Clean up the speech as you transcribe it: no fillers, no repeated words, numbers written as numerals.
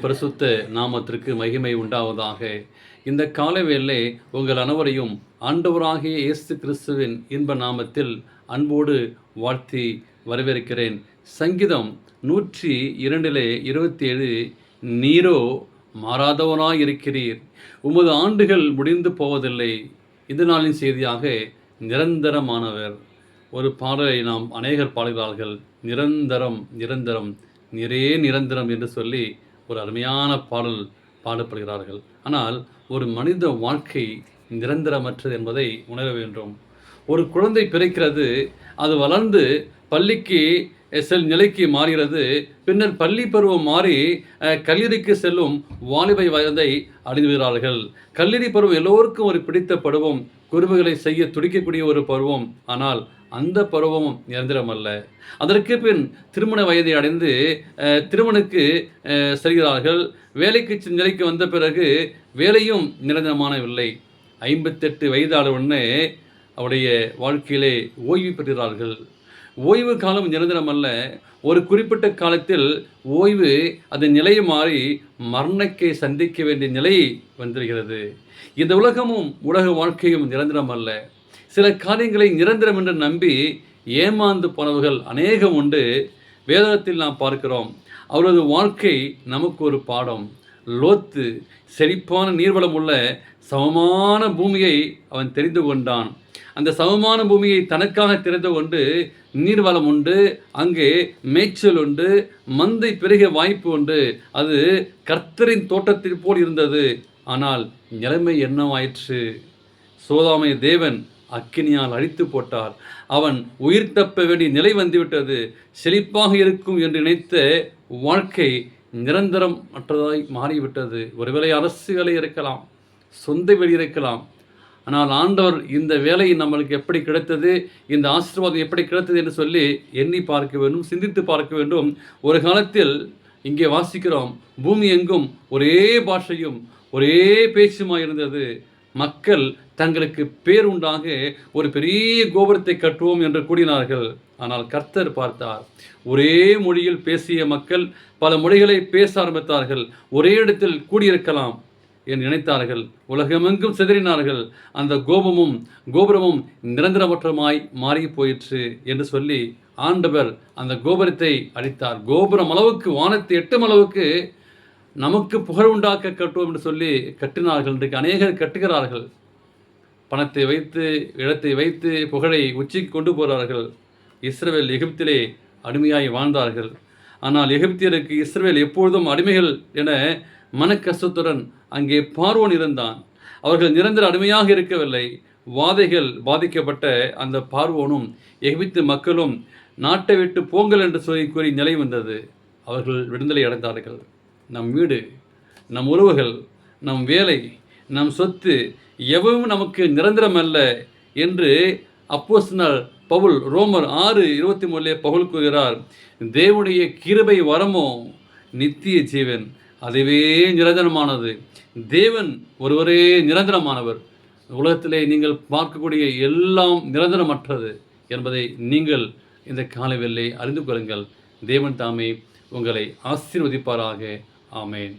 பரிசுத்த நாமத்திற்கு மகிமை உண்டாவதாக. இந்த காலவேளை உங்கள் அனைவரையும் ஆண்டவராகிய இயேசு கிறிஸ்துவின் இன்ப நாமத்தில் அன்போடு வாழ்த்தி வரவேற்கிறேன். சங்கீதம் 102:27 நீரோ மாறாதவனாயிருக்கிறீர், உமது ஆண்டுகள் முடிந்து போவதில்லை. இந்த நாளின் செய்தியாக நிரந்தரமானவர். ஒரு பாடலை நாம் அநேகர் பாடுகிறார்கள். நிரந்தரம் நிரந்தரம் நீரே நிரந்தரம் என்று சொல்லி ஒரு அருமையான பாடல் பாடப்படுகிறார்கள். ஆனால் ஒரு மனித வாழ்க்கை நிரந்தரமற்றது என்பதை உணர வேண்டும். ஒரு குழந்தை பிறக்கிறது, அது வளர்ந்து பள்ளிக்கு நிலைக்கு மாறுகிறது. பின்னர் பள்ளி பருவம் மாறி கல்லூரிக்கு செல்லும் வாலிபை வயதை அடைந்துவிடுகிறார்கள். கல்லூரி பருவம் எல்லோருக்கும் ஒரு பிடித்த பருவம், குறும்புகளை செய்ய துடிக்கக்கூடிய ஒரு பருவம். ஆனால் அந்த பருவமும் நிரந்தரம் அல்ல. அதற்கு பின் திருமண வயதை அடைந்து திருமணுக்கு செல்கிறார்கள். வேலைக்கு நிலைக்கு வந்த பிறகு வேலையும் நிரந்தரமானவில்லை. 58 வயதான உடனே அவருடைய வாழ்க்கையிலே ஓய்வு பெறுகிறார்கள். ஓய்வு காலம் நிரந்தரம் அல்ல. ஒரு குறிப்பிட்ட காலத்தில் ஓய்வு அது நிலையை மாறி மரணத்தை சந்திக்க வேண்டிய நிலை வந்துவிடுகிறது. இந்த உலகமும் உலக வாழ்க்கையும் நிரந்தரம் அல்ல. சில காரியங்களை நிரந்தரம் என்று நம்பி ஏமாந்து போனவர்கள் அநேகம் உண்டு. வேதத்தில் நாம் பார்க்கிறோம். அவரது வாழ்க்கை நமக்கு ஒரு பாடம். லோத்து செழிப்பான நீர்வளம் உள்ள சமமான பூமியை அவன் தெரிந்து கொண்டான். அந்த சமமான பூமியை தனக்காக தெரிந்து கொண்டு நீர்வளம் உண்டு, அங்கே மேய்ச்சல் உண்டு, மந்தை பெருக வாய்ப்பு உண்டு. அது கர்த்தரின் தோட்டத்தில் போல் இருந்தது. ஆனால் நிலைமை என்னவாயிற்று? சோதோமை தேவன் அக்கினியால் அழித்து போட்டார். அவன் உயிர் தப்ப வேண்டிய நிலை வந்துவிட்டது. செழிப்பாக இருக்கும் என்று நினைத்த வாழ்க்கை நிரந்தரம் அற்றதாய் மாறிவிட்டது. ஒருவேளை அரசு வேலை இருக்கலாம், சொந்த வேலை இருக்கலாம். ஆனால் ஆண்டவர் இந்த வேலை நம்மளுக்கு எப்படி கிடைத்தது, இந்த ஆசீர்வாதம் எப்படி கிடைத்தது என்று சொல்லி எண்ணி பார்க்க வேண்டும், சிந்தித்து பார்க்க வேண்டும். ஒரு காலத்தில் இங்கே வாசிக்கிறோம், பூமி எங்கும் ஒரே பாஷையும் ஒரே பேச்சுமாய் இருந்தது. மக்கள் தங்களுக்கு பேர் உண்டாக ஒரு பெரிய கோபுரத்தை கட்டுவோம் என்று கூடினார்கள். ஆனால் கர்த்தர் பார்த்தார். ஒரே மொழியில் பேசிய மக்கள் பல மொழிகளை பேச ஆரம்பித்தார்கள். ஒரே இடத்தில் கூடியிருக்கலாம் என்று நினைத்தார்கள். உலகமெங்கும் சிதறினார்கள். அந்த கோபுரமும் நிரந்தரமற்றமாய் மாறி போயிற்று என்று சொல்லி ஆண்டவர் அந்த கோபுரத்தை அழித்தார். கோபுரம் அளவுக்கு, வானத்தை எட்டும் அளவுக்கு நமக்கு புகழ் உண்டாக்க கட்டுவோம் என்று சொல்லி கட்டினார்கள். இன்றைக்கு அநேகர் கட்டுகிறார்கள். பணத்தை வைத்து, இடத்தை வைத்து புகழை உச்சிக்கு கொண்டு போகிறார்கள். இஸ்ரவேல் எகிப்திலே அடிமையாய் வாழ்ந்தார்கள். ஆனால் எகிப்தியருக்கு இஸ்ரவேல் எப்பொழுதும் அடிமைகள் என மனக்கஷ்டத்துடன் அங்கே பார்வோன் இருந்தான். அவர்கள் நிரந்தர அடிமையாக இருக்கவில்லை. வாதைகள் பாதிக்கப்பட்ட அந்த பார்வோனும் எகிப்து மக்களும் நாட்டை விட்டு போங்கள் என்று கூறி நிலை வந்தது. அவர்கள் விடுதலை அடைந்தார்கள். நம் வீடு, நம் உறவுகள், நம் வேலை, நம் சொத்து எவ்வளவும் நமக்கு நிரந்தரம் அல்ல என்று அப்போஸ்தலர் பவுல் ரோமர் 6:23 பவுல் கூறுகிறார். தேவனுடைய கிருபை வரமோ நித்திய ஜீவன், அதுவே நிரந்தரமானது. தேவன் ஒருவரே நிரந்தரமானவர். உலகத்திலே நீங்கள் பார்க்கக்கூடிய எல்லாம் நிரந்தரமற்றது என்பதை நீங்கள் இந்த காலவேளை அறிந்து கொள்ளுங்கள். தேவன் தாமே உங்களை ஆசீர்வதிப்பாராக. ஆமேன்.